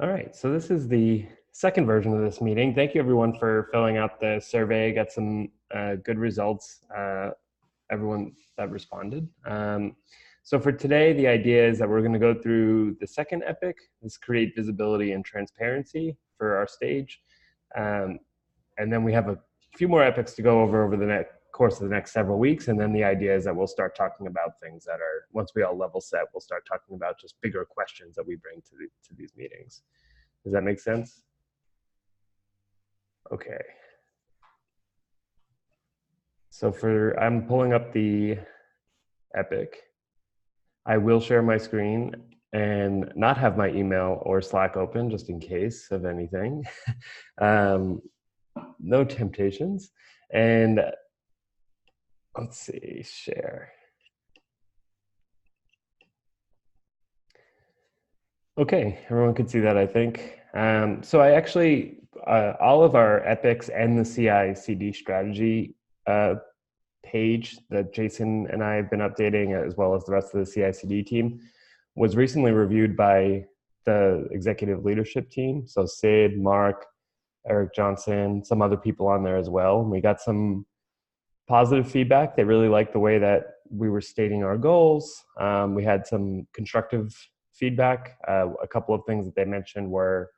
All right, so this is the second version of this meeting. Thank you everyone for filling out the survey. Got some good results, everyone that responded. So for today, the idea is that we're gonna go through the second epic, this create visibility and transparency for our stage. And then we have a few more epics to go over the course of the next several weeks. And then the idea is that we'll start talking about things that are, once we all level set, we'll start talking about just bigger questions that we bring to these meetings. Does that make sense? Okay. So I'm pulling up the epic. I will share my screen and not have my email or Slack open just in case of anything. No temptations. And let's see, share. Okay, everyone can see that, I think. So I actually, all of our epics and the CI/CD strategy page that Jason and I have been updating, as well as the rest of the CI/CD team, was recently reviewed by the executive leadership team. So Sid, Mark, Eric Johnson, some other people on there as well. And we got some positive feedback. They really liked the way that we were stating our goals. We had some constructive feedback. A couple of things that they mentioned were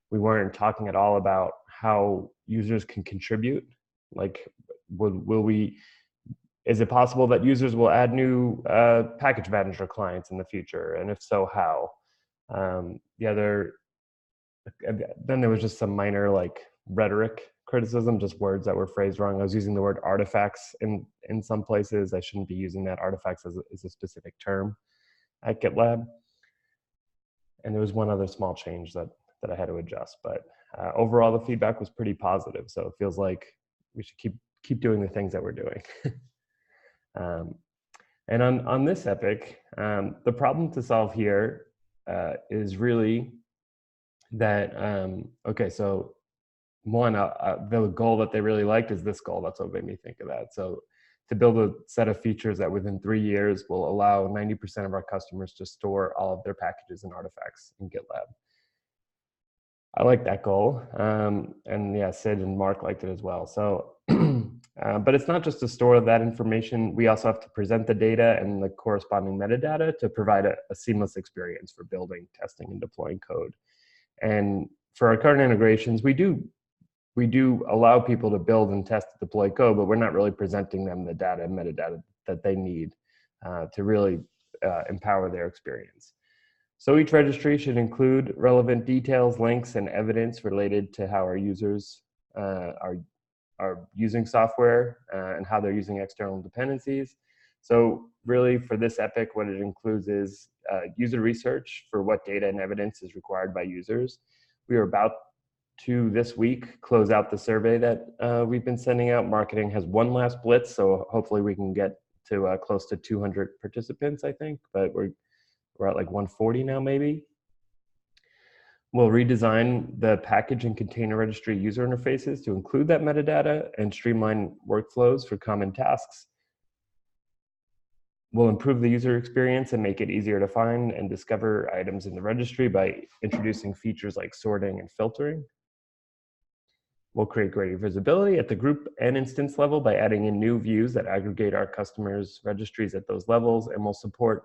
we weren't talking at all about how users can contribute. Like, is it possible that users will add new package manager clients in the future? And if so, how? Then there was just some minor like rhetoric criticism, just words that were phrased wrong. I was using the word artifacts in some places. I shouldn't be using that. Artifacts is a specific term at GitLab. And there was one other small change that I had to adjust, but overall the feedback was pretty positive. So it feels like we should keep doing the things that we're doing. And on this epic, the problem to solve here is really that, okay, so one, the goal that they really liked is this goal. That's what made me think of that. So to build a set of features that within 3 years will allow 90% of our customers to store all of their packages and artifacts in GitLab. I like that goal. And yeah, Sid and Mark liked it as well. So, but it's not just to store that information. We also have to present the data and the corresponding metadata to provide a seamless experience for building, testing, and deploying code. And for our current integrations, we do allow people to build and test and deploy code, but we're not really presenting them the data and metadata that they need to really empower their experience. So each registry should include relevant details, links, and evidence related to how our users are using software and how they're using external dependencies. So really for this epic, what it includes is user research for what data and evidence is required by users. We are about to this week close out the survey that we've been sending out. Marketing has one last blitz, so hopefully we can get to close to 200 participants, I think, but we're at like 140 now, maybe. We'll redesign the package and container registry user interfaces to include that metadata and streamline workflows for common tasks. We'll improve the user experience and make it easier to find and discover items in the registry by introducing features like sorting and filtering. We'll create greater visibility at the group and instance level by adding in new views that aggregate our customers' registries at those levels, and we'll support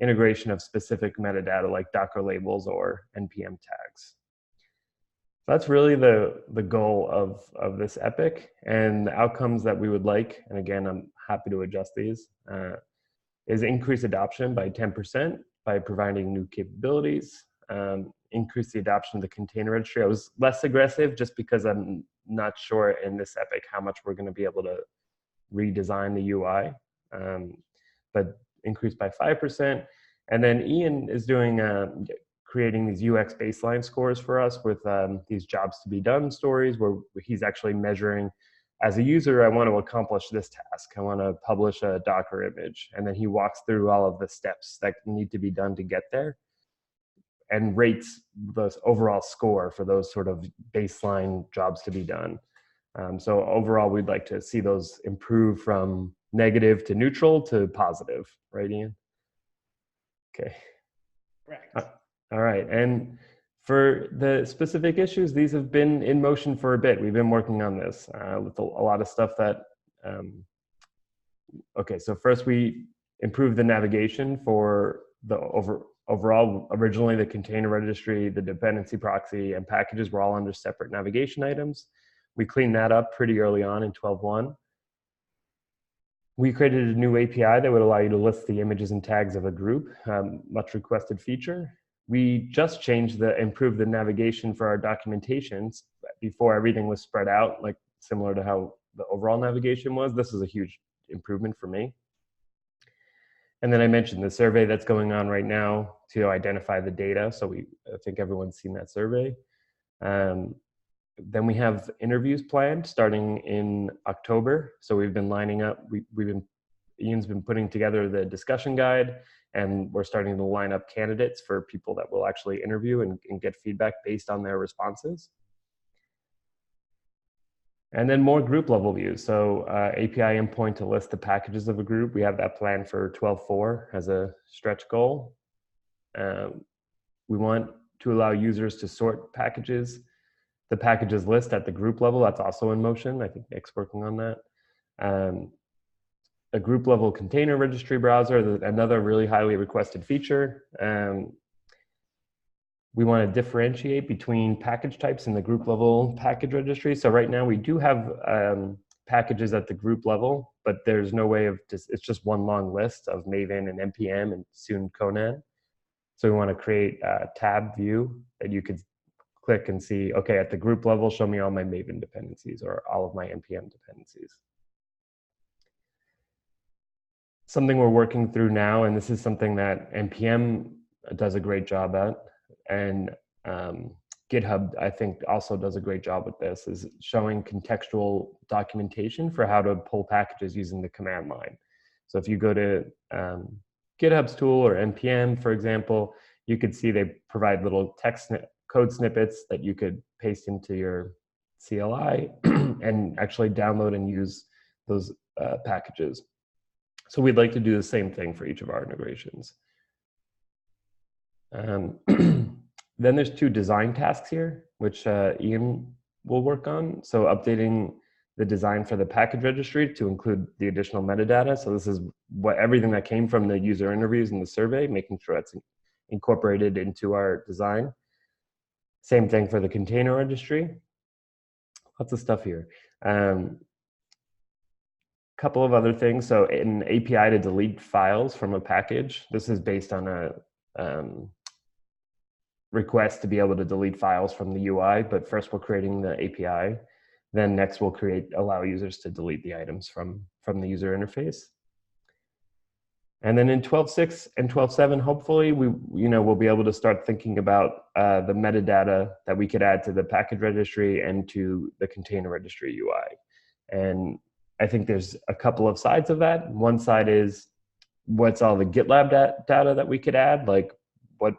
integration of specific metadata like Docker labels or NPM tags. That's really the goal of this epic, and the outcomes that we would like, and again, I'm happy to adjust these, is increase adoption by 10% by providing new capabilities, increase the adoption of the container registry. I was less aggressive just because I'm not sure in this epic how much we're gonna be able to redesign the UI, but increased by 5%. And then Ian is doing, creating these UX baseline scores for us with these jobs to be done stories where he's actually measuring, as a user, I want to accomplish this task. I want to publish a Docker image. And then he walks through all of the steps that need to be done to get there and rates the overall score for those sort of baseline jobs to be done. So overall, we'd like to see those improve from negative to neutral to positive, right, Ian? Okay. Correct. All right. And For the specific issues, these have been in motion for a bit. We've been working on this with a lot of stuff that, okay, so first we improved the navigation for the overall. Originally, the container registry, the dependency proxy, and packages were all under separate navigation items. We cleaned that up pretty early on in 12.1. We created a new API that would allow you to list the images and tags of a group, much requested feature. We just improved the navigation for our documentations before everything was spread out, like similar to how the overall navigation was. This is a huge improvement for me. And then I mentioned the survey that's going on right now to identify the data. So I think everyone's seen that survey. Then we have interviews planned starting in October. So we've been lining up, Ian's been putting together the discussion guide, and we're starting to line up candidates for people that will actually interview and get feedback based on their responses. And then more group level views. So API endpoint to list the packages of a group. We have that planned for 12.4 as a stretch goal. We want to allow users to sort packages. The packages list at the group level, that's also in motion. I think Nick's working on that. A group level container registry browser, another really highly requested feature. We want to differentiate between package types in the group level package registry. So right now we do have packages at the group level, but there's no way of it's just one long list of Maven and NPM and soon Conan. So we want to create a tab view that you could click and see, okay, at the group level, show me all my Maven dependencies or all of my NPM dependencies. Something we're working through now, and this is something that NPM does a great job at, and GitHub, I think, also does a great job with this, is showing contextual documentation for how to pull packages using the command line. So if you go to GitHub's tool or NPM, for example, you could see they provide little text code snippets that you could paste into your CLI and actually download and use those packages. So we'd like to do the same thing for each of our integrations. Then there's 2 design tasks here, which Ian will work on. So updating the design for the package registry to include the additional metadata. So this is everything that came from the user interviews and the survey, making sure it's incorporated into our design. Same thing for the container registry. Lots of stuff here. Couple of other things. So an API to delete files from a package. This is based on a request to be able to delete files from the UI, but first we're creating the API. Then next we'll allow users to delete the items from the user interface. And then in 12.6 and 12.7, hopefully we'll be able to start thinking about the metadata that we could add to the package registry and to the container registry UI. And I think there's a couple of sides of that. One side is what's all the GitLab data that we could add, like what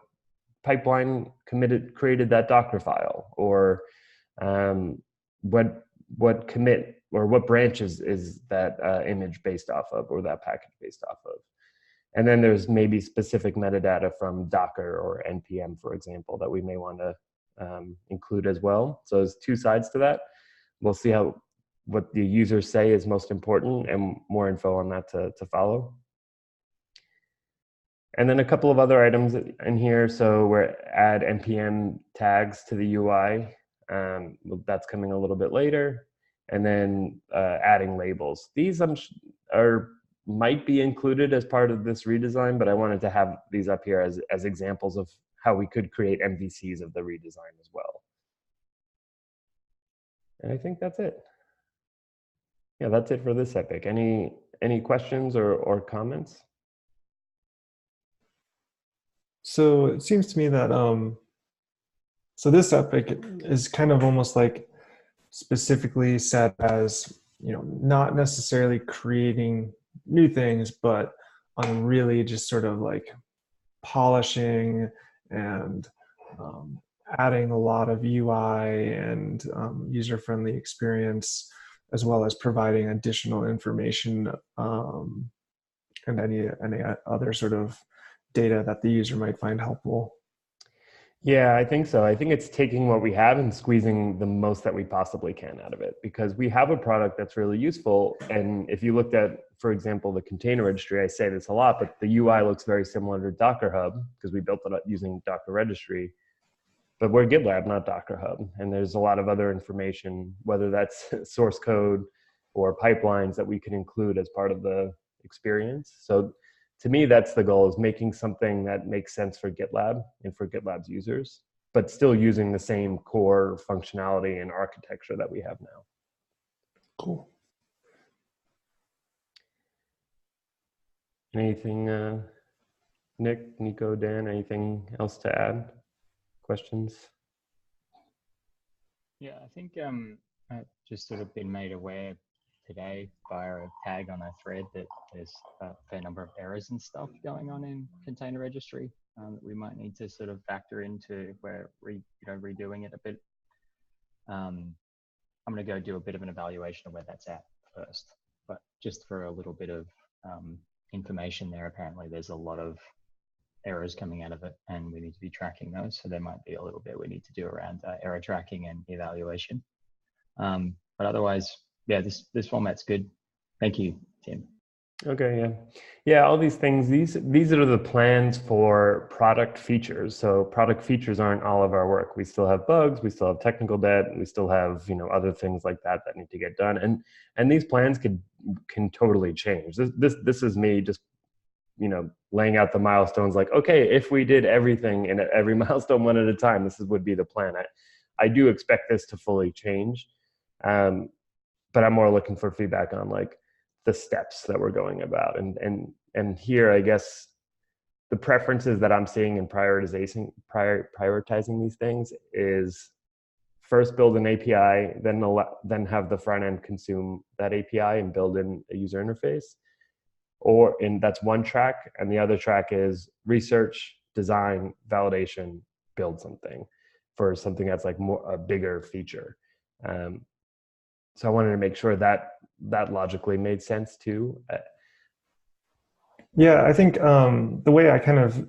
pipeline created that Docker file, or what commit or what branches is that image based off of, or that package based off of. And then there's maybe specific metadata from Docker or NPM, for example, that we may want to include as well. So there's 2 sides to that. We'll see what the users say is most important, and more info on that to follow. And then a couple of other items in here. So we're add NPM tags to the UI. That's coming a little bit later. And then adding labels. These might be included as part of this redesign, but I wanted to have these up here as examples of how we could create MVCs of the redesign as well. And I think that's it. Yeah, that's it for this epic. Any questions or comments? So it seems to me that so this epic is kind of almost like specifically set as, not necessarily creating new things, but on really just sort of like polishing and adding a lot of UI and user-friendly experience, as well as providing additional information and any other sort of data that the user might find helpful. Yeah, I think so. I think it's taking what we have and squeezing the most that we possibly can out of it, because we have a product that's really useful. And if you looked at, for example, the container registry, I say this a lot, but the UI looks very similar to Docker Hub because we built it up using Docker Registry. But we're GitLab, not Docker Hub. And there's a lot of other information, whether that's source code or pipelines that we can include as part of the experience. So to me, that's the goal, is making something that makes sense for GitLab and for GitLab's users, but still using the same core functionality and architecture that we have now. Cool. Anything, Nick, Nico, Dan, anything else to add? Questions? Yeah, I think I've just sort of been made aware today via a tag on a thread that there's a fair number of errors and stuff going on in container registry that we might need to sort of factor into if we're redoing it a bit. I'm going to go do a bit of an evaluation of where that's at first, but just for a little bit of information there, apparently there's a lot of errors coming out of it and we need to be tracking those. So there might be a little bit we need to do around error tracking and evaluation. But otherwise, yeah, this format's good. Thank you, Tim. Okay, yeah, all these things. These are the plans for product features. So product features aren't all of our work. We still have bugs. We still have technical debt. We still have other things like that that need to get done. And these plans can totally change. This is me just laying out the milestones. Like, okay, if we did everything in every milestone one at a time, would be the plan. I do expect this to fully change, but I'm more looking for feedback on like the steps that we're going about. And here, I guess the preferences that I'm seeing in prioritizing these things is first build an API, then have the front end consume that API and build in a user interface. And that's one track. And the other track is research, design, validation, build something for something that's like a bigger feature. So I wanted to make sure that logically made sense too. Yeah, I think the way I kind of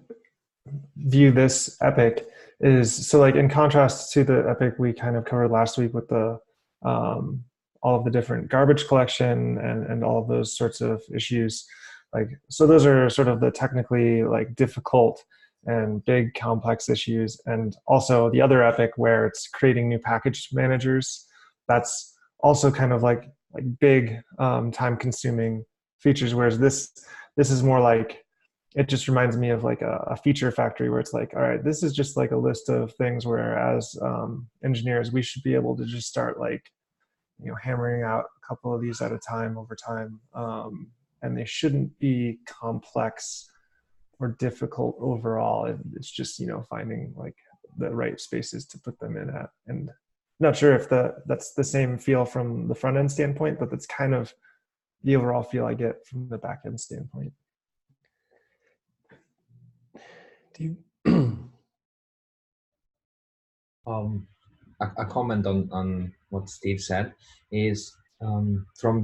view this epic is, so like in contrast to the epic we kind of covered last week with the all of the different garbage collection and all of those sorts of issues. Like, so those are sort of the technically like difficult and big complex issues. And also the other epic where it's creating new package managers, that's also kind of like big time consuming features. Whereas this is more like, it just reminds me of like a feature factory where it's like, all right, this is just like a list of things where as engineers, we should be able to just start like, hammering out a couple of these at a time over time. And they shouldn't be complex or difficult overall. It's just, finding like the right spaces to put them in at. And I'm not sure if that's the same feel from the front end standpoint, but that's kind of the overall feel I get from the back end standpoint. Do you a comment on what Steve said is from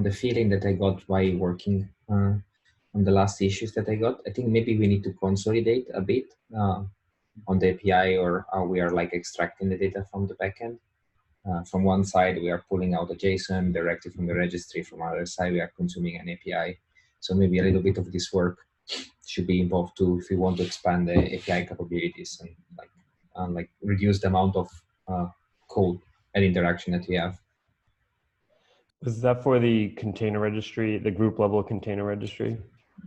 the feeling that I got while working on the last issues that I got. I think maybe we need to consolidate a bit on the API or how we are like extracting the data from the backend. From one side, we are pulling out a JSON directly from the registry. From the other side, we are consuming an API. So maybe a little bit of this work should be involved too if we want to expand the API capabilities and like reduce the amount of code and interaction that we have. Was that for the container registry, the group level container registry?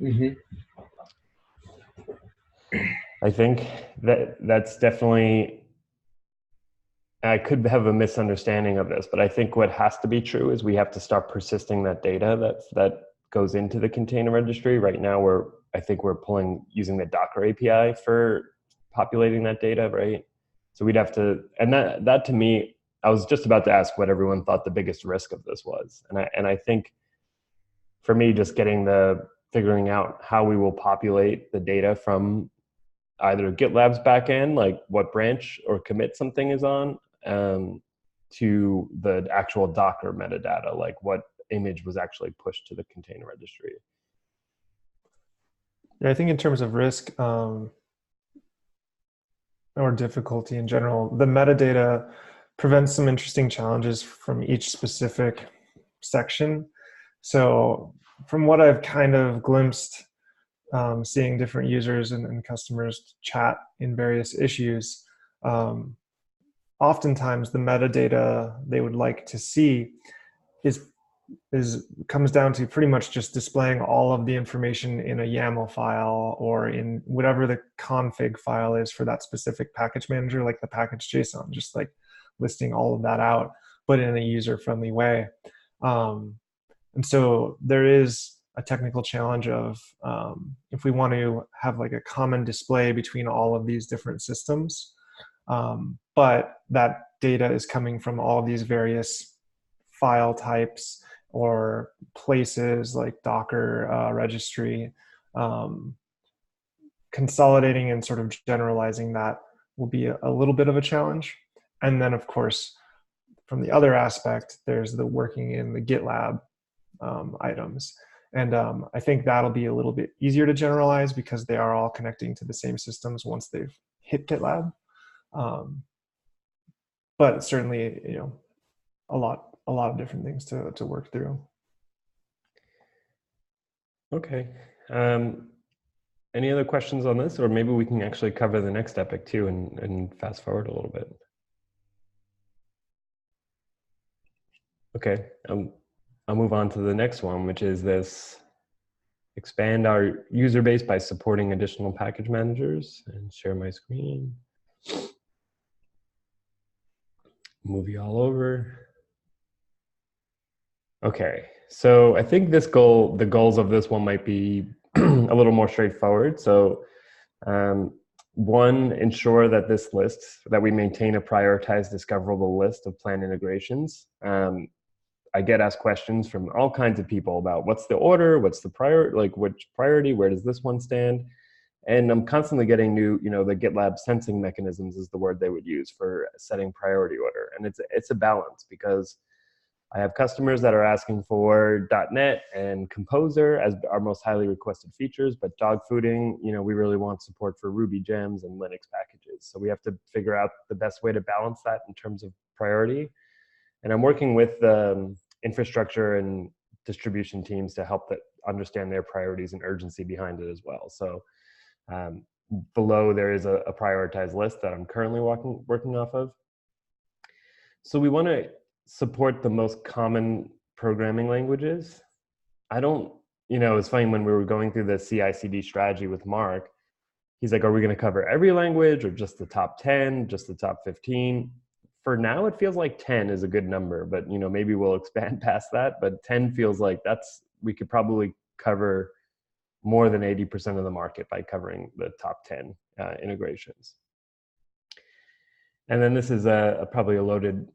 Mm-hmm. I think that's definitely, I could have a misunderstanding of this, but I think what has to be true is we have to start persisting that data that goes into the container registry. Right now, I think we're using the Docker API for populating that data, right? So we'd have to, and that to me, I was just about to ask what everyone thought the biggest risk of this was. And I think for me, just figuring out how we will populate the data from either GitLab's backend, like what branch or commit something is on, to the actual Docker metadata, like what image was actually pushed to the container registry. Yeah, I think in terms of risk, or difficulty in general. The metadata prevents some interesting challenges from each specific section. So from what I've kind of glimpsed, seeing different users and customers chat in various issues, oftentimes the metadata they would like to see is comes down to pretty much just displaying all of the information in a YAML file or in whatever the config file is for that specific package manager, like the package JSON, just like listing all of that out, but in a user-friendly way. And so there is a technical challenge of if we want to have like a common display between all of these different systems, but that data is coming from all of these various file types or places like Docker, Registry, consolidating and sort of generalizing that will be a little bit of a challenge. And then of course, from the other aspect, there's the working in the GitLab items. And I think that'll be a little bit easier to generalize because they are all connecting to the same systems once they've hit GitLab. But certainly, you know, a lot of different things to work through. Okay. Any other questions on this, or maybe we can actually cover the next epic too and fast forward a little bit. Okay. I'll move on to the next one, which is this: expand our user base by supporting additional package managers, and share my screen. Move you all over. Okay, so I think the goals of this one might be a little more straightforward. So one, ensure that that we maintain a prioritized discoverable list of planned integrations. I get asked questions from all kinds of people about what's the order, what's the which priority, where does this one stand? And I'm constantly getting new, the GitLab sensing mechanisms is the word they would use for setting priority order. And it's a balance, because I have customers that are asking for .NET and Composer as our most highly requested features, but dog fooding, we really want support for Ruby gems and Linux packages. So we have to figure out the best way to balance that in terms of priority. And I'm working with the infrastructure and distribution teams to help understand their priorities and urgency behind it as well. So below there is a prioritized list that I'm currently working off of. So we want to support the most common programming languages. It's funny, when we were going through the CI/CD strategy with Mark, he's like, are we going to cover every language or just the top 10, just the top 15? For now, it feels like 10 is a good number, but maybe we'll expand past that. But 10 feels like we could probably cover more than 80% of the market by covering the top 10 integrations. And then this is probably a loaded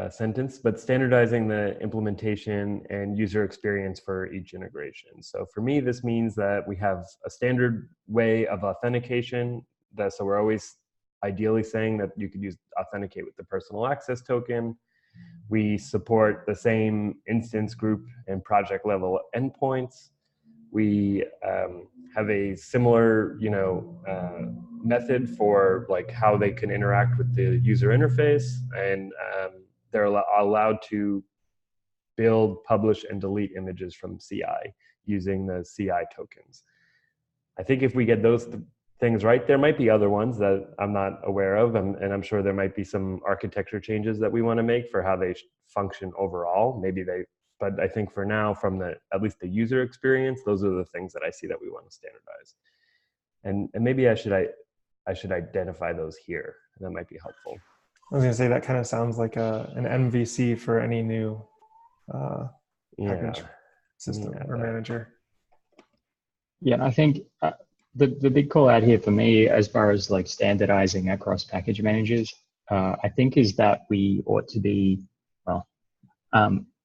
sentence, but standardizing the implementation and user experience for each integration. So for me, this means that we have a standard way of authentication. So we're always ideally saying that you could authenticate with the personal access token. We support the same instance group and project level endpoints. We have a similar, method for how they can interact with the user interface, and they're allowed to build, publish, and delete images from CI using the CI tokens. I think if we get those things right, there might be other ones that I'm not aware of, and I'm sure there might be some architecture changes that we want to make for how they function overall. But I think for now, from at least the user experience, those are the things that I see that we want to standardize. And maybe I should identify those here. That might be helpful. I was going to say, that kind of sounds like an MVC for any new package system or manager. Yeah, I think the big call out here for me, as far as standardizing across package managers, I think is that we ought to be,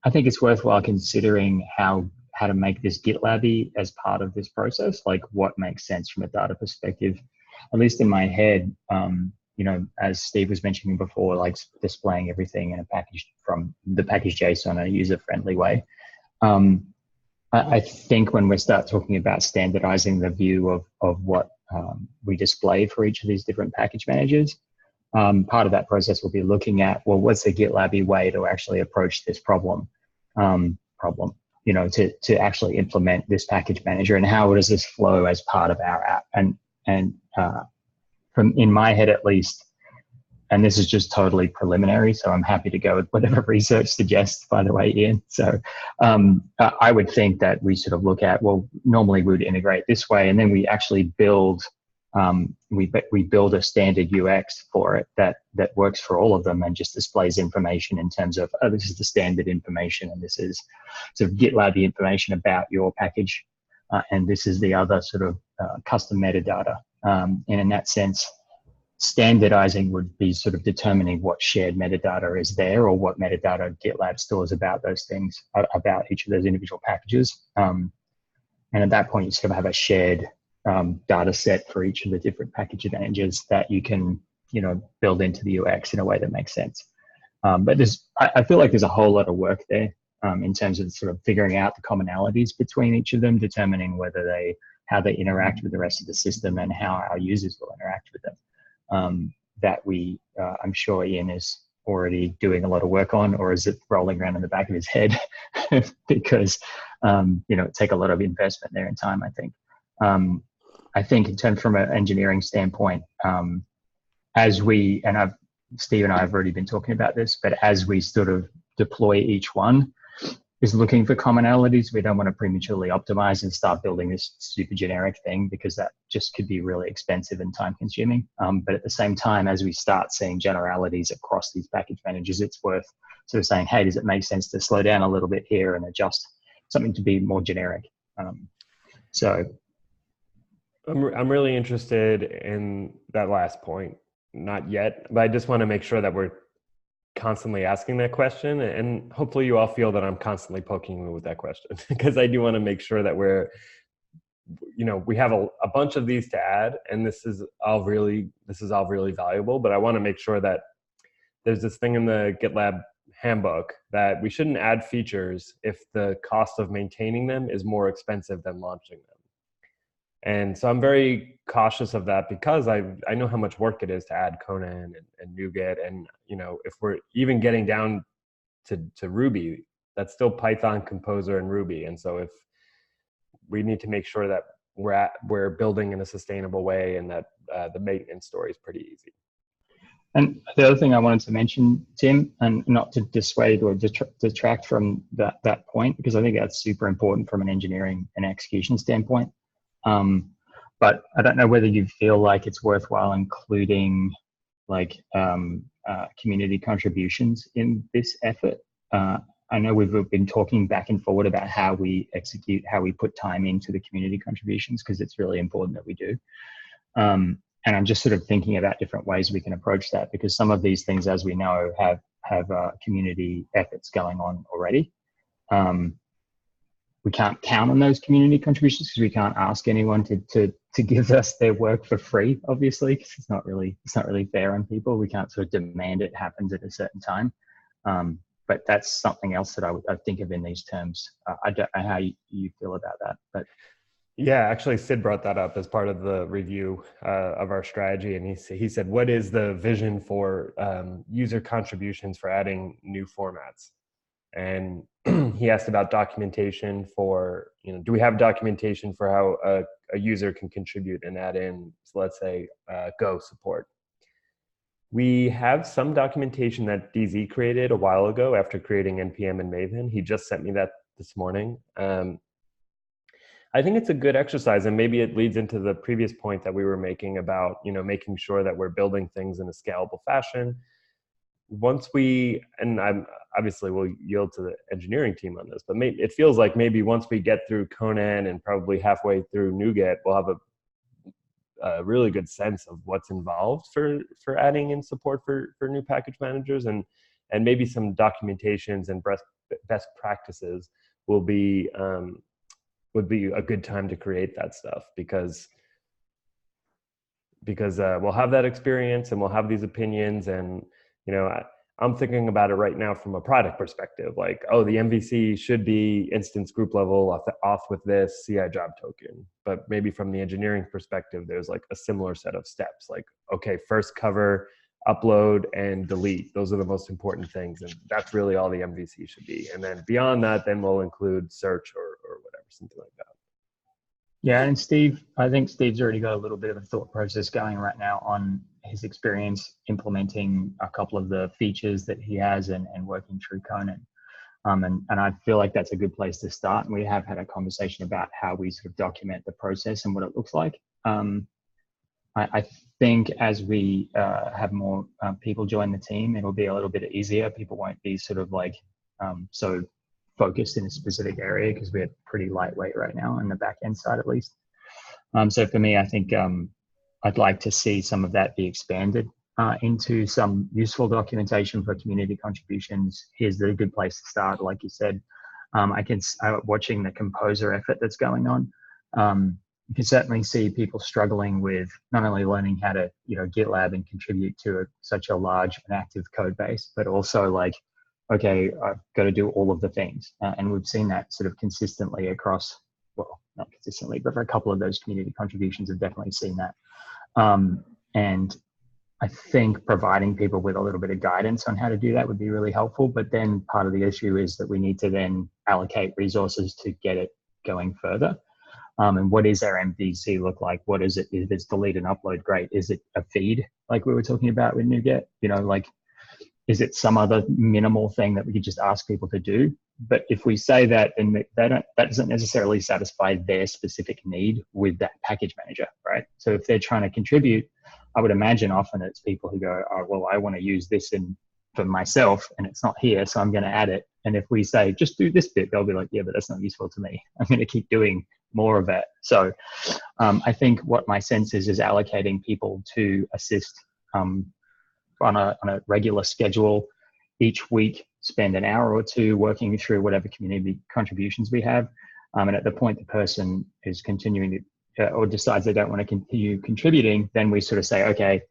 I think it's worthwhile considering how to make this GitLab-y as part of this process, what makes sense from a data perspective. At least in my head, as Steve was mentioning before, displaying everything in a package from the package JSON in a user-friendly way. I think when we start talking about standardizing the view of what we display for each of these different package managers. Part of that process will be looking at, well, what's the GitLab way to actually approach this problem, you know, to actually implement this package manager, and how does this flow as part of our app? And from in my head at least, and this is just totally preliminary, so I'm happy to go with whatever research suggests, by the way, Ian. So I would think that we sort of look at, well, normally we would integrate this way, and then we actually build, we build a standard UX for it that works for all of them and just displays information in terms of, oh, this is the standard information, and this is sort of GitLab information about your package, and this is the other sort of custom metadata. And in that sense, standardizing would be sort of determining what shared metadata is there, or what metadata GitLab stores about those things, about each of those individual packages. And at that point, you sort of have a shared data set for each of the different package managers that you can, you know, build into the UX in a way that makes sense. But I feel like there's a whole lot of work there in terms of sort of figuring out the commonalities between each of them, determining how they interact with the rest of the system and how our users will interact with them. That I'm sure Ian is already doing a lot of work on, or is it rolling around in the back of his head? Because, you know, it take a lot of investment there in time, I think. I think in terms from an engineering standpoint, Steve and I have already been talking about this, but as we sort of deploy each one, is looking for commonalities. We don't want to prematurely optimize and start building this super generic thing, because that just could be really expensive and time consuming. But at the same time, as we start seeing generalities across these package managers, it's worth sort of saying, hey, does it make sense to slow down a little bit here and adjust something to be more generic? So I'm really interested in that last point. Not yet, but I just want to make sure that we're constantly asking that question, and hopefully you all feel that I'm constantly poking you with that question, because I do want to make sure that we have a bunch of these to add, and this is all really valuable, but I want to make sure that there's this thing in the GitLab handbook that we shouldn't add features if the cost of maintaining them is more expensive than launching them. And so I'm very cautious of that, because I know how much work it is to add Conan and NuGet. And, you know, if we're even getting down to Ruby, that's still Python, Composer, and Ruby. And so if we need to make sure that we're building in a sustainable way, and that the maintenance story is pretty easy. And the other thing I wanted to mention, Tim, and not to dissuade or detract from that point, because I think that's super important from an engineering and execution standpoint. But I don't know whether you feel like it's worthwhile including like community contributions in this effort. I know we've been talking back and forward about how we execute, how we put time into the community contributions, because it's really important that we do. And I'm just sort of thinking about different ways we can approach that, because some of these things, as we know, have community efforts going on already. We can't count on those community contributions, because we can't ask anyone to give us their work for free, obviously, because it's not really fair on people. We can't sort of demand it happens at a certain time. But that's something else that I think of in these terms. I don't know how you feel about that, but. Yeah, actually, Sid brought that up as part of the review of our strategy, and he said, "What is the vision for user contributions for adding new formats?" And he asked about documentation for, do we have documentation for how a user can contribute and add in, so let's say, Go support. We have some documentation that DZ created a while ago after creating NPM and Maven. He just sent me that this morning. I think it's a good exercise, and maybe it leads into the previous point that we were making about, making sure that we're building things in a scalable fashion. And I'm obviously will yield to the engineering team on this, but it feels like maybe once we get through Conan and probably halfway through NuGet, we'll have a really good sense of what's involved for adding in support for new package managers, and maybe some documentations and best practices would be a good time to create that stuff, because we'll have that experience and we'll have these opinions, and I'm thinking about it right now from a product perspective, like, oh, the MVC should be instance group level auth with this CI job token. But maybe from the engineering perspective, there's like a similar set of steps, like, okay, first cover, upload, and delete. Those are the most important things. And that's really all the MVC should be. And then beyond that, then we'll include search or whatever, something like that. Yeah, and Steve, I think Steve's already got a little bit of a thought process going right now on his experience implementing a couple of the features that he has and working through Conan. And I feel like that's a good place to start. And we have had a conversation about how we sort of document the process and what it looks like. I think as we have more people join the team, it'll be a little bit easier. People won't be sort of like so focused in a specific area because we're pretty lightweight right now on the back end side at least. So for me, I think I'd like to see some of that be expanded into some useful documentation for community contributions. Here's a good place to start, like you said. Watching the composer effort that's going on. You can certainly see people struggling with not only learning how to, GitLab and contribute to such a large and active code base, but also like, okay, I've got to do all of the things. And we've seen that sort of consistently across, well, not consistently, but for a couple of those community contributions, I've definitely seen that. And I think providing people with a little bit of guidance on how to do that would be really helpful. But then part of the issue is that we need to then allocate resources to get it going further. And what is our MVC look like? What is it? If it's delete and upload, great. Is it a feed like we were talking about with NuGet? Is it some other minimal thing that we could just ask people to do? But if we say that, then that doesn't necessarily satisfy their specific need with that package manager, right? So if they're trying to contribute, I would imagine often it's people who go, oh, well, I want to use this for myself and it's not here, so I'm going to add it. And if we say, just do this bit, they'll be like, yeah, but that's not useful to me. I'm going to keep doing more of it. So I think what my sense is allocating people to assist on a regular schedule each week, spend an hour or two working through whatever community contributions we have. And at the point the person is continuing to, or decides they don't want to continue contributing, then we sort of say, okay,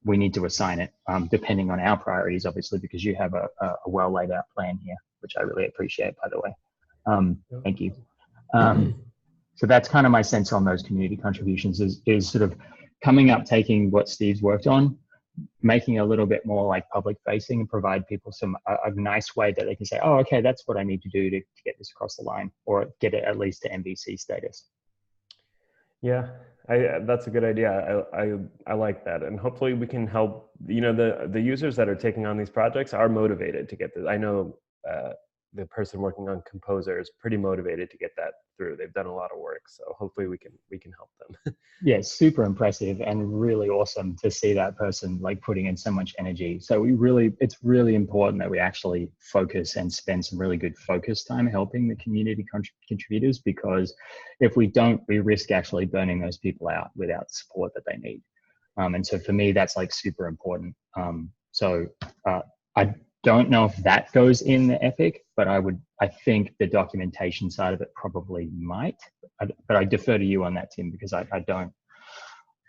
we need to assign it, depending on our priorities, obviously, because you have a well laid out plan here, which I really appreciate, by the way. Thank you. So that's kind of my sense on those community contributions is sort of coming up, taking what Steve's worked on, making it a little bit more like public facing and provide people a nice way that they can say, oh, okay, that's what I need to do to get this across the line or get it at least to MVC status. Yeah, that's a good idea. I like that. And hopefully we can help, the users that are taking on these projects are motivated to get this. I know the person working on Composer is pretty motivated to get that through. They've done a lot of work, so hopefully we can help them. Yeah, super impressive and really awesome to see that person like putting in so much energy. So it's really important that we actually focus and spend some really good focus time helping the community contributors, because if we don't, we risk actually burning those people out without the support that they need. And so for me, that's like super important. I don't know if that goes in the Epic, but I think the documentation side of it probably might, but I defer to you on that, Tim, because I don't.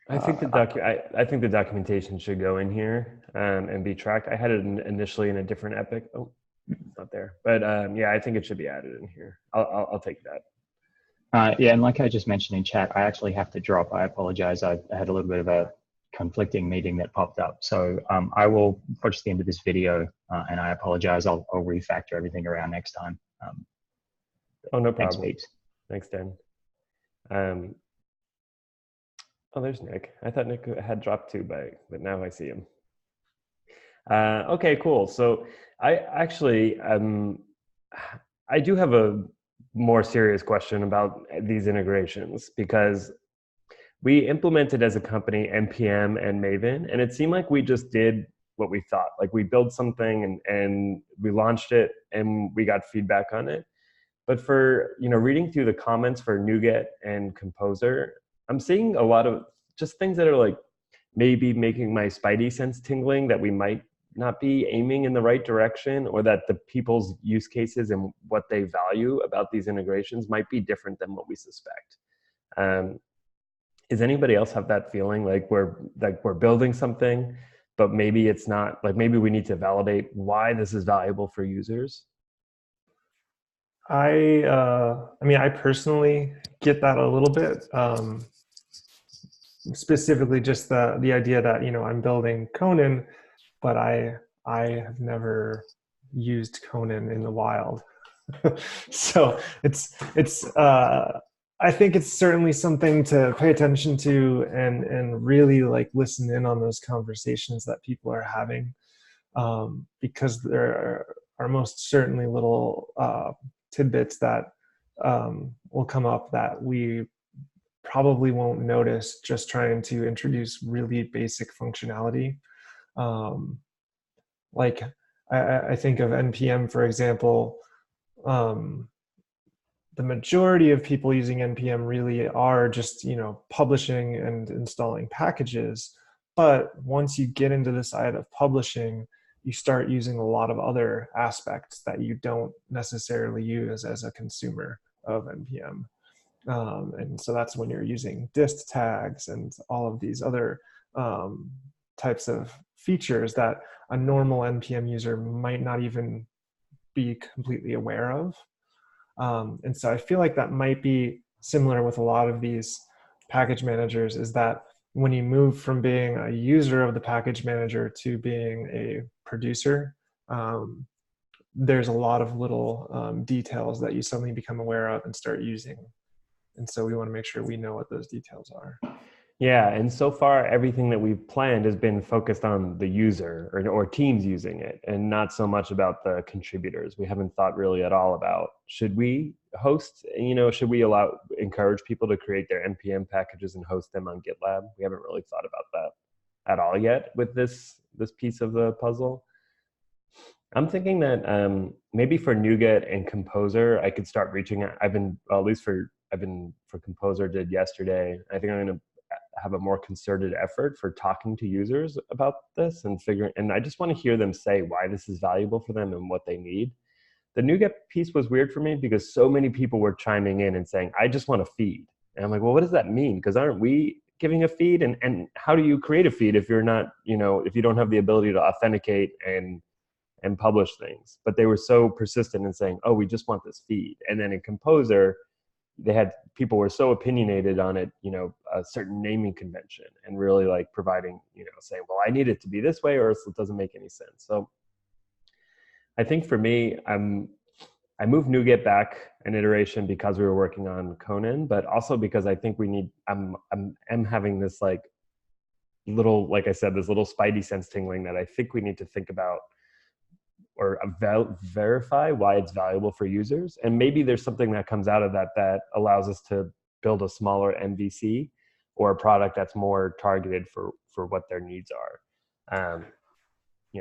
I think I think the documentation should go in here and be tracked. I had it initially in a different Epic. Oh, it's not there, but yeah, I think it should be added in here. I'll take that. Yeah, and like I just mentioned in chat, I actually have to drop. I apologize. I had a little bit of a conflicting meeting that popped up. So I will approach the end of this video and I apologize. I'll refactor everything around next time. Oh, no problem. Thanks, Thanks, Dan. Oh, there's Nick. I thought Nick had dropped too, but now I see him. Okay, cool. So I actually, I do have a more serious question about these integrations, because we implemented as a company AMPM and Maven, and it seemed like we just did what we thought. Like we built something and we launched it and we got feedback on it. But for, reading through the comments for NuGet and Composer, I'm seeing a lot of just things that are like maybe making my spidey sense tingling, that we might not be aiming in the right direction, or that the people's use cases and what they value about these integrations might be different than what we suspect. Does anybody else have that feeling like we're building something but maybe it's not, like maybe we need to validate why this is valuable for users. I mean, I personally get that a little bit. Specifically, just the idea that I'm building Conan, but I have never used Conan in the wild. So I think it's certainly something to pay attention to and really like listen in on those conversations that people are having, because there are most certainly little tidbits that will come up that we probably won't notice just trying to introduce really basic functionality. Like I think of NPM, for example. The majority of people using NPM really are just publishing and installing packages. But once you get into the side of publishing, you start using a lot of other aspects that you don't necessarily use as a consumer of NPM. And so that's when you're using dist tags and all of these other types of features that a normal NPM user might not even be completely aware of. And so I feel like that might be similar with a lot of these package managers, is that when you move from being a user of the package manager to being a producer, there's a lot of little details that you suddenly become aware of and start using. And so we want to make sure we know what those details are. Yeah, and so far everything that we've planned has been focused on the user or teams using it, and not so much about the contributors. We haven't thought really at all about, should we host, should we encourage people to create their NPM packages and host them on GitLab? We haven't really thought about that at all yet with this piece of the puzzle. I'm thinking that maybe for NuGet and Composer, I could start reaching out. For Composer did yesterday. I think I'm going to have a more concerted effort for talking to users about this and I just want to hear them say why this is valuable for them and what they need. The NuGet piece was weird for me because so many people were chiming in and saying, I just want a feed. And I'm like, well, what does that mean? Because aren't we giving a feed? And how do you create a feed if you're not, if you don't have the ability to authenticate and publish things? But they were so persistent in saying, oh, we just want this feed. And then in Composer, people were so opinionated on it, a certain naming convention, and really like providing, saying, well, I need it to be this way or else it doesn't make any sense. So I think for me, I moved NuGet back an iteration because we were working on Conan, but also because I think I'm having this like I said, this little spidey sense tingling that I think we need to think about or verify why it's valuable for users. And maybe there's something that comes out of that allows us to build a smaller MVC or a product that's more targeted for what their needs are.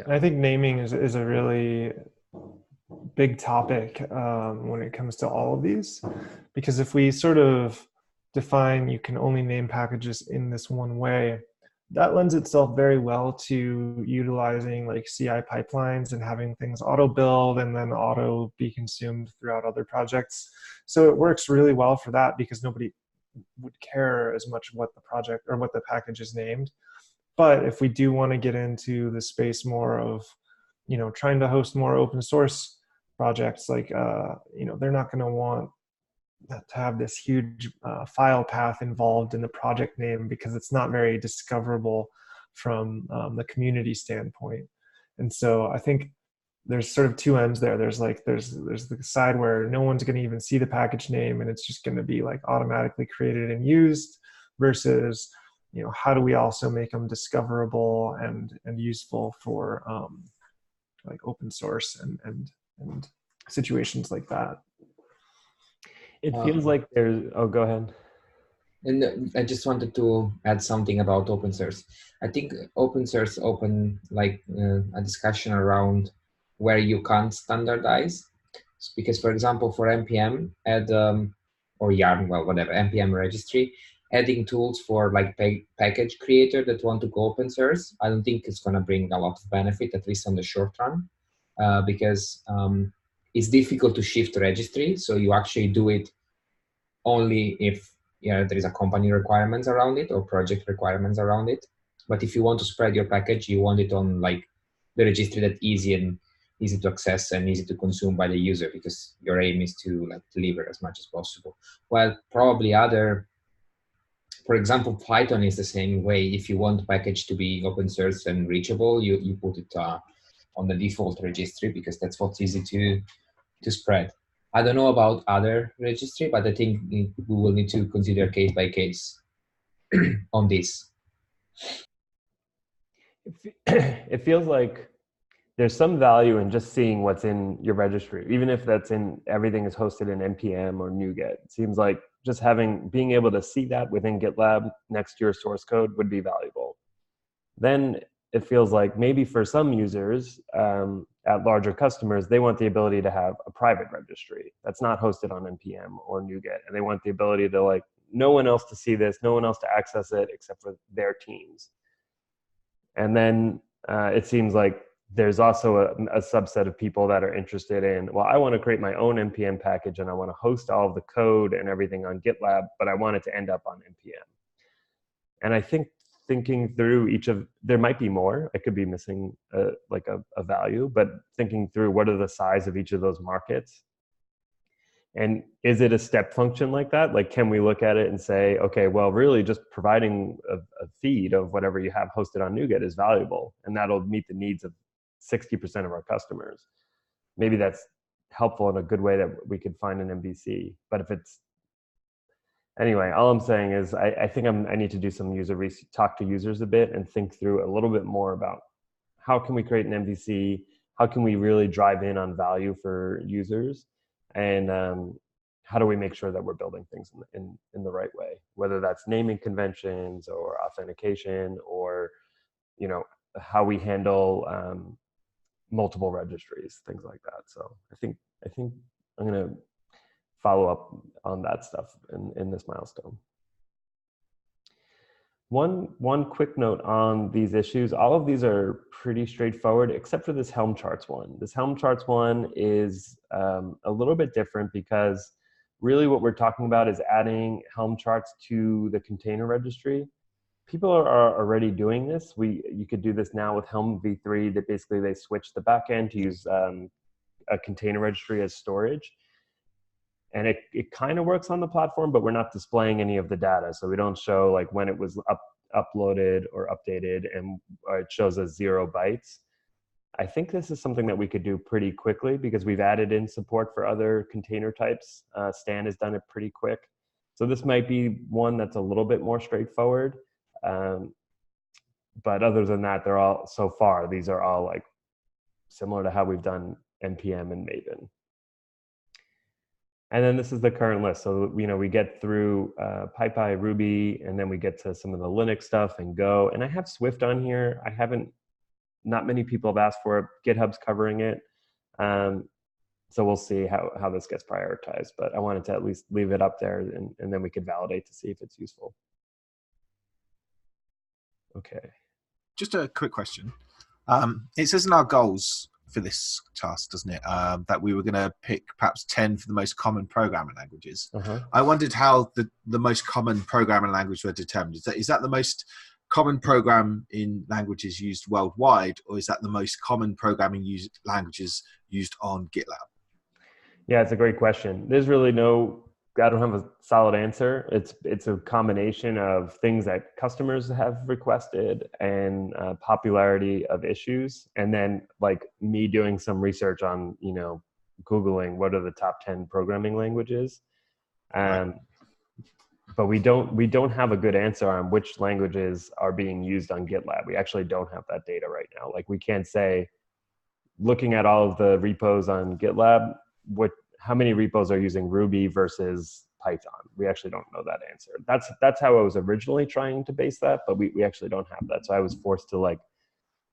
I think naming is a really big topic when it comes to all of these, because if we sort of define you can only name packages in this one way, that lends itself very well to utilizing like CI pipelines and having things auto build and then auto be consumed throughout other projects. So it works really well for that because nobody would care as much what the project or what the package is named. But if we do want to get into the space more of, trying to host more open source projects, like, they're not going to want to have this huge file path involved in the project name because it's not very discoverable from the community standpoint. And so I think there's sort of two ends there. There's the side where no one's going to even see the package name and it's just going to be like automatically created and used, versus, how do we also make them discoverable and useful for like open source and situations like that. It feels like there's, go ahead. And I just wanted to add something about open source. I think open source open a discussion around where you can't standardize. Because for example, for NPM, or Yarn, well, whatever, NPM registry, adding tools for like package creator that want to go open source, I don't think it's going to bring a lot of benefit, at least on the short run, because it's difficult to shift registry. So you actually do it only if there is a company requirements around it or project requirements around it. But if you want to spread your package, you want it on like the registry that easy to access and easy to consume by the user, because your aim is to like deliver as much as possible. Well, probably for example, Python is the same way. If you want package to be open source and reachable, you put it on the default registry, because that's what's easy to spread. I don't know about other registry, but I think we will need to consider case by case on this. It feels like there's some value in just seeing what's in your registry, even if that's in everything is hosted in NPM or NuGet. It seems like just being able to see that within GitLab next to your source code would be valuable. Then it feels like maybe for some users at larger customers, they want the ability to have a private registry that's not hosted on NPM or NuGet, and they want the ability to like no one else to see this, no one else to access it except for their teams. And then it seems like there's also a subset of people that are interested in, well, I want to create my own NPM package and I want to host all of the code and everything on GitLab, but I want it to end up on NPM. And I think thinking through there might be more, I could be missing a value, but thinking through what are the size of each of those markets. And is it a step function like that? Like, can we look at it and say, okay, well, really just providing a feed of whatever you have hosted on NuGet is valuable, and that'll meet the needs of 60% of our customers. Maybe that's helpful in a good way that we could find an MVC. But if it's, anyway, all I'm saying is I think I need to do some user research, talk to users a bit and think through a little bit more about how can we create an MVC? How can we really drive in on value for users? And how do we make sure that we're building things in the right way, whether that's naming conventions or authentication, or how we handle multiple registries, things like that. So I think I'm going to follow up on that stuff in this milestone. One quick note on these issues. All of these are pretty straightforward, except for this Helm charts one. This Helm charts one is a little bit different, because really what we're talking about is adding Helm charts to the container registry. People are already doing this. You could do this now with Helm v3, that basically they switch the backend to use a container registry as storage. And it kind of works on the platform, but we're not displaying any of the data. So we don't show like when it was uploaded or updated, and it shows us 0 bytes. I think this is something that we could do pretty quickly, because we've added in support for other container types. Stan has done it pretty quick. So this might be one that's a little bit more straightforward. But other than that, so far, these are all like similar to how we've done NPM and Maven. And then this is the current list. So, we get through PyPy, Ruby, and then we get to some of the Linux stuff and Go. And I have Swift on here. Not many people have asked for it. GitHub's covering it. So we'll see how this gets prioritized. But I wanted to at least leave it up there, and then we could validate to see if it's useful. Okay. Just a quick question. It says in our goals for this task, doesn't it, that we were going to pick perhaps 10 for the most common programming languages. I wondered how the most common programming language were determined. Is that the most common program in languages used worldwide, or is that the most common programming languages used on GitLab? Yeah, it's a great question. There's really I don't have a solid answer. It's a combination of things that customers have requested and popularity of issues, and then like me doing some research on Googling what are the top 10 programming languages. Right. But we don't have a good answer on which languages are being used on GitLab. We actually don't have that data right now. Like, we can't say, looking at all of the repos on GitLab, how many repos are using Ruby versus Python. We actually don't know that answer. That's how I was originally trying to base that, but we actually don't have that. So I was forced to like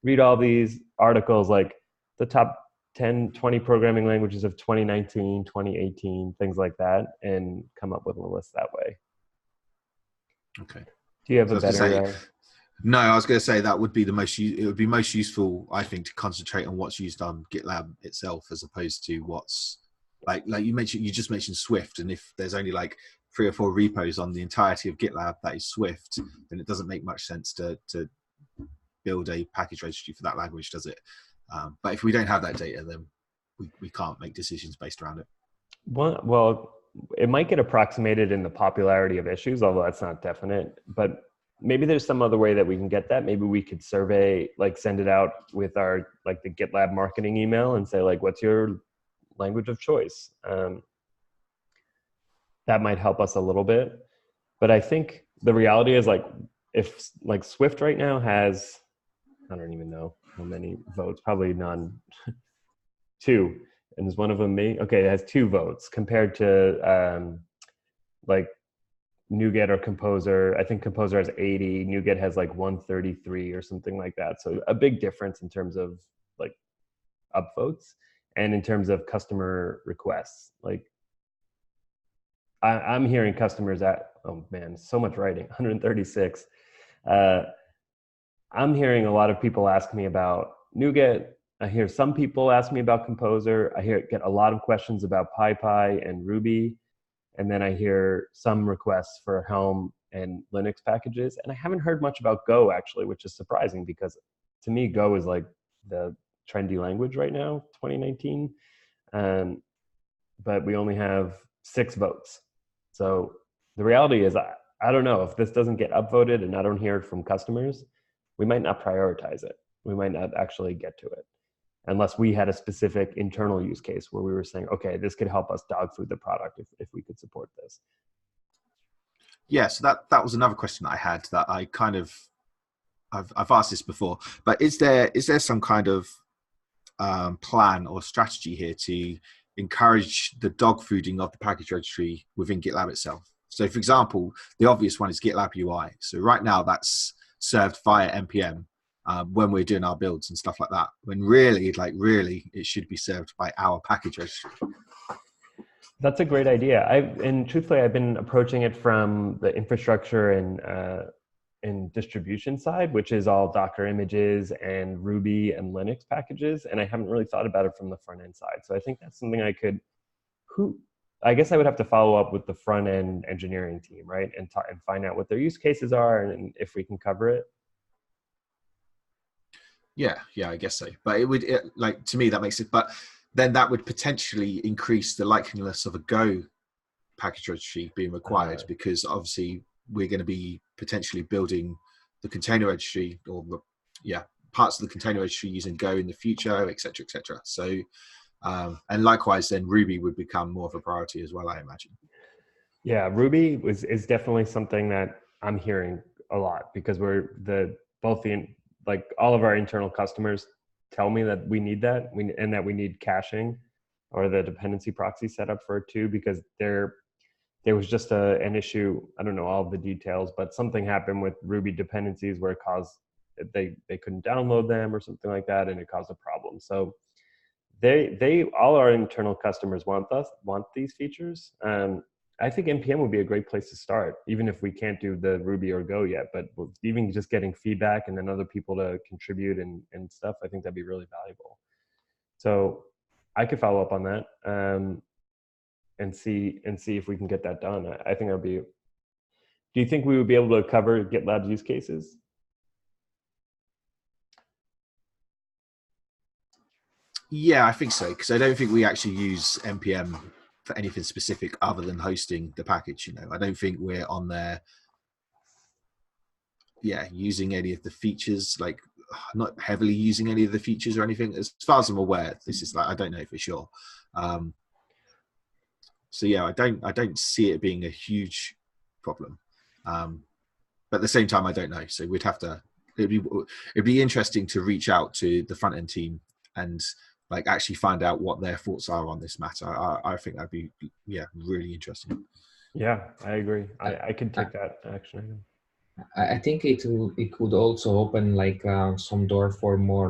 read all these articles, like the top 10, 20 programming languages of 2019, 2018, things like that, and come up with a list that way. Okay. Do you have a better? No, I was going to say that would be it would be most useful, I think, to concentrate on what's used on GitLab itself, as opposed to what's like you just mentioned Swift, and if there's only like 3 or 4 repos on the entirety of GitLab that is Swift, then it doesn't make much sense to build a package registry for that language, does it? But if we don't have that data, then we can't make decisions based around it. Well, it might get approximated in the popularity of issues, although that's not definite. But maybe there's some other way that we can get that. Maybe we could survey, like send it out with our, like the GitLab marketing email and say like, what's your language of choice? That might help us a little bit. But I think the reality is like, if like Swift right now has, I don't even know how many votes, probably none, 2. And is one of them me? Okay, it has 2 votes compared to like NuGet or Composer. I think Composer has 80, NuGet has like 133 or something like that. So a big difference in terms of like upvotes and in terms of customer requests. Like I'm hearing customers at, oh man, so much writing, 136. I'm hearing a lot of people ask me about NuGet. I hear some people ask me about Composer. I get a lot of questions about PyPy and Ruby. And then I hear some requests for Helm and Linux packages. And I haven't heard much about Go actually, which is surprising because to me, Go is like the trendy language right now, 2019. But we only have 6 votes. So the reality is, I don't know if this doesn't get upvoted and I don't hear it from customers, we might not prioritize it. We might not actually get to it unless we had a specific internal use case where we were saying, okay, this could help us dog food the product if we could support this. Yeah, so that was another question that I had that I kind of, I've asked this before, but is there some kind of plan or strategy here to encourage the dog fooding of the package registry within GitLab itself? So for example, the obvious one is GitLab UI. So right now that's served via AMPM when we're doing our builds and stuff like that, when really it should be served by our package registry. That's a great idea. And truthfully, I've been approaching it from the infrastructure and distribution side, which is all Docker images and Ruby and Linux packages. And I haven't really thought about it from the front end side. So I think that's something I guess I would have to follow up with the front end engineering team, right? And find out what their use cases are and if we can cover it. Yeah, I guess so. But like to me, that makes it, but then that would potentially increase the likeliness of a Go package registry being required because obviously we're going to be potentially building the container registry or parts of the container registry using Go in the future, et cetera, et cetera. So, and likewise, then Ruby would become more of a priority as well, I imagine. Yeah, Ruby is definitely something that I'm hearing a lot because like all of our internal customers tell me that we need that and that we need caching or the dependency proxy setup for it too, because there was just an issue. I don't know all of the details, but something happened with Ruby dependencies where it caused they couldn't download them or something like that, and it caused a problem. So all our internal customers want these features. I think NPM would be a great place to start, even if we can't do the Ruby or Go yet, but even just getting feedback and then other people to contribute and stuff, I think that'd be really valuable. So I could follow up on that and see if we can get that done. I think that'd be, do you think we would be able to cover GitLab's use cases? Yeah, I think so, because I don't think we actually use NPM for anything specific other than hosting the package. I don't think we're on there using any of the features, like not heavily using any of the features or anything as far as I'm aware. This is like, I don't know for sure. So yeah, I don't see it being a huge problem, but at the same time I don't know, so we'd have to, it'd be interesting to reach out to the front end team and like actually find out what their thoughts are on this matter. I think that'd be really interesting. Yeah, I agree. I could take that action item. I think it could also open like some door for more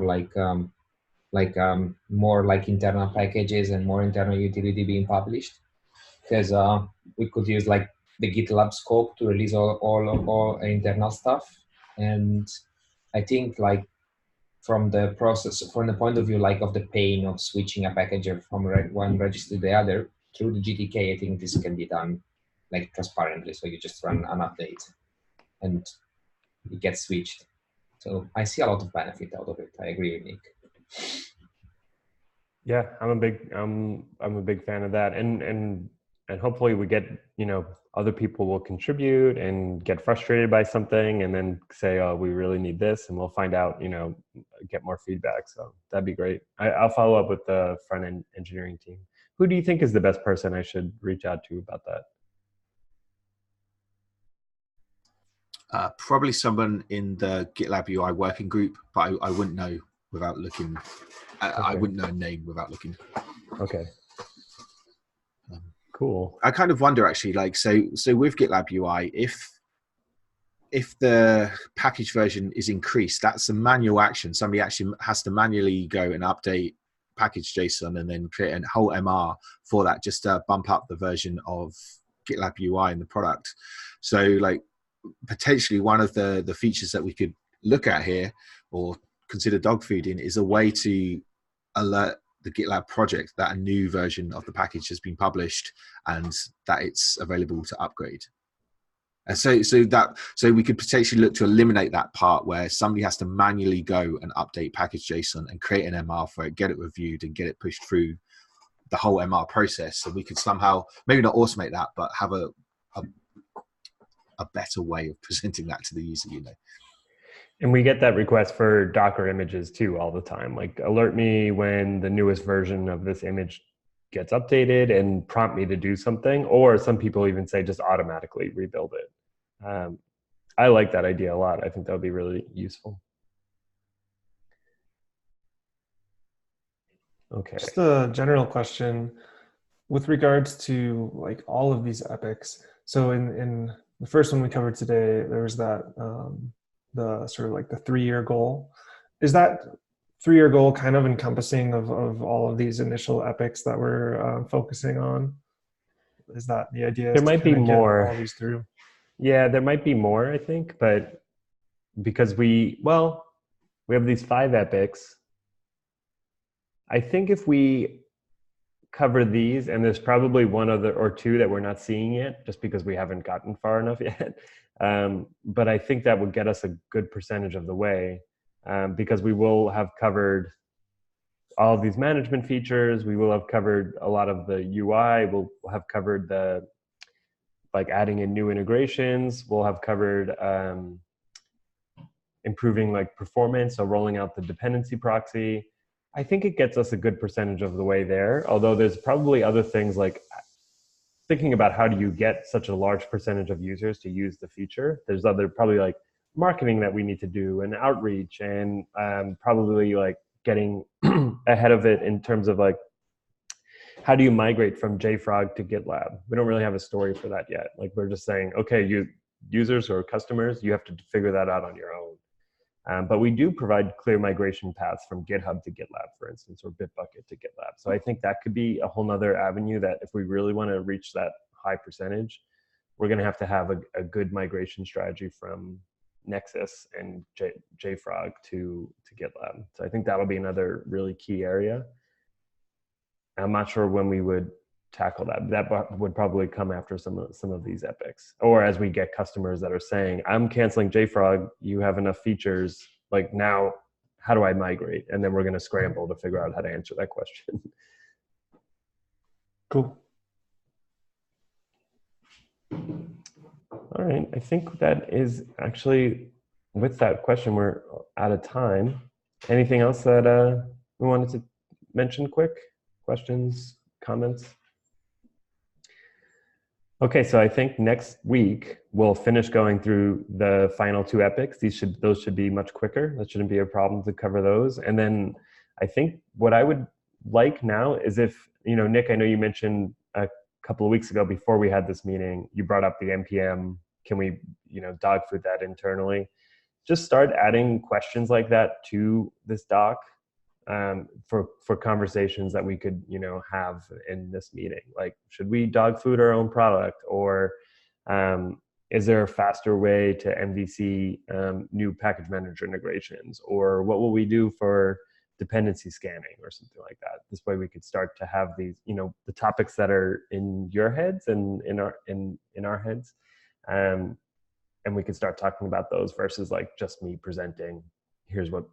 more like internal packages and more internal utility being published, because we could use like the GitLab scope to release all internal stuff. And I think like from the point of view like of the pain of switching a package from one registry to the other through the GTK, I think this can be done like transparently. So you just run an update and it gets switched. So I see a lot of benefit out of it. I agree with Nick. Yeah, I'm a big fan of that, and hopefully we get, other people will contribute and get frustrated by something and then say, oh, we really need this, and we'll find out, get more feedback. So that'd be great. I'll follow up with the front end engineering team. Who do you think is the best person I should reach out to about that? Probably someone in the GitLab UI working group, but I wouldn't know without looking. I wouldn't know a name without looking. Okay. Cool. I kind of wonder actually, like, so with GitLab UI, if the package version is increased, that's a manual action. Somebody actually has to manually go and update package JSON and then create a whole MR for that, just to bump up the version of GitLab UI in the product. So like potentially one of the features that we could look at here or consider dog fooding is a way to alert the GitLab project that a new version of the package has been published and that it's available to upgrade. And so we could potentially look to eliminate that part where somebody has to manually go and update package JSON and create an MR for it, get it reviewed and get it pushed through the whole MR process. So we could somehow, maybe not automate that, but have a better way of presenting that to the user, And we get that request for Docker images too all the time. Like, alert me when the newest version of this image gets updated and prompt me to do something. Or some people even say just automatically rebuild it. I like that idea a lot. I think that would be really useful. Okay. Just a general question with regards to like all of these epics. So in the first one we covered today, there was that the sort of like the 3-year goal. Is that 3-year goal kind of encompassing of all of these initial epics that we're focusing on? Is that the idea? There might be more. All these through. Yeah, there might be more, I think, but because we have these 5 epics. I think if we cover these, and there's probably one other or two that we're not seeing yet, just because we haven't gotten far enough yet. But I think that would get us a good percentage of the way, because we will have covered all of these management features. We will have covered a lot of the UI. We'll have covered the like adding in new integrations. We'll have covered improving like performance, so rolling out the dependency proxy. I think it gets us a good percentage of the way there, although there's probably other things like thinking about how do you get such a large percentage of users to use the feature. There's other probably like marketing that we need to do and outreach, and probably like getting ahead of it in terms of like, how do you migrate from JFrog to GitLab? We don't really have a story for that yet. Like, we're just saying, okay, you users or customers, you have to figure that out on your own. But we do provide clear migration paths from GitHub to GitLab, for instance, or Bitbucket to GitLab. So I think that could be a whole nother avenue that if we really want to reach that high percentage, we're going to have a good migration strategy from Nexus and JFrog to GitLab. So I think that'll be another really key area. I'm not sure when we would tackle that. That would probably come after some of these epics, or as we get customers that are saying, I'm canceling JFrog, you have enough features, like now how do I migrate? And then we're going to scramble to figure out how to answer that question. Cool. All right, I think that is actually, with that question, we're out of time. Anything else that we wanted to mention quick? Questions, comments? Okay, so I think next week we'll finish going through the final 2 epics. Those should be much quicker. That shouldn't be a problem to cover those. And then I think what I would like now is if, Nick, I know you mentioned a couple of weeks ago before we had this meeting, you brought up the AMPM. Can we, dog food that internally? Just start adding questions like that to this doc. For conversations that we could, have in this meeting. Like, should we dog food our own product, or is there a faster way to MVC new package manager integrations, or what will we do for dependency scanning or something like that? This way we could start to have these, the topics that are in your heads and in our heads. and we could start talking about those versus like just me presenting, here's what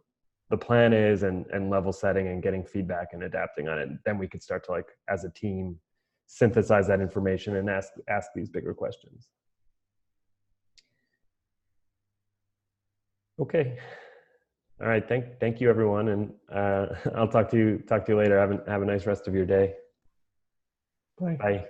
the plan is, and level setting and getting feedback and adapting on it. And then we could start to, like, as a team, synthesize that information and ask these bigger questions. Okay. All right. Thank you, everyone. And I'll talk to you later. Have a nice rest of your day. Bye. Bye.